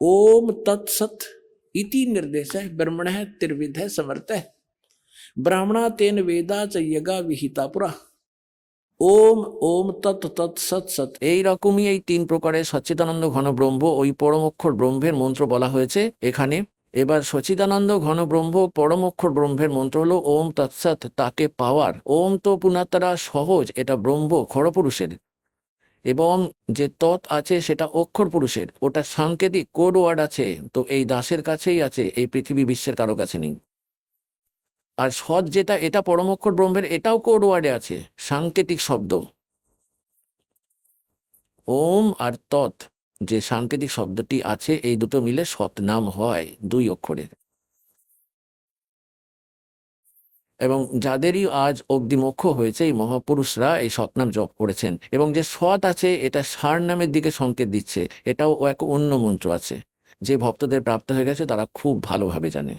ओम तत्सत इति निर्देश ब्रह्मण त्रिविध समर्थ ब्राह्मणा तेन वेदा च यज्ञा विहिता पुरा। ओम ओम तत् तत् सत सत এই রকমই এই তিন প্রকারের সচ্চিদানন্দ ঘন ব্রহ্ম ওই পরম অক্ষর ব্রহ্মের মন্ত্র বলা হয়েছে এখানে। এবার সচ্চিদানন্দ ঘন ব্রহ্ম পরম অক্ষর ব্রহ্মের মন্ত্র হলো ওম তৎসৎ, তাকে পাওয়ার। ওম তো পুনাতারা সহজ, এটা ব্রহ্ম খড়পুরুষের, এবং যে তৎ আছে সেটা অক্ষর পুরুষের, ওটা সাংকেতিক কোড ওয়ার্ড আছে, তো এই দাসের কাছেই আছে, এই পৃথিবী বিশ্বের কারো কাছে নেই। আর সৎ যেটা, এটা পরম অক্ষর ব্রহ্মের, এটাও কোড ওয়ার্ডে আছে, সাংকেতিক শব্দ। ওম আর তৎ যে সাংকেতিক শব্দটি আছে, এই দুটো মিলে সৎ নাম হয়, দুই অক্ষরের। এবং যাদেরই আজ অব্দি মোক্ষ হয়েছে, এই মহাপুরুষরা এই সৎনাম জপ করেছেন, এবং যে সৎ আছে এটা সার নামের দিকে সংকেত দিচ্ছে, এটাও এক অন্য মন্ত্র আছে, যে ভক্তদের প্রাপ্ত হয়ে গেছে তারা খুব ভালোভাবে জানে।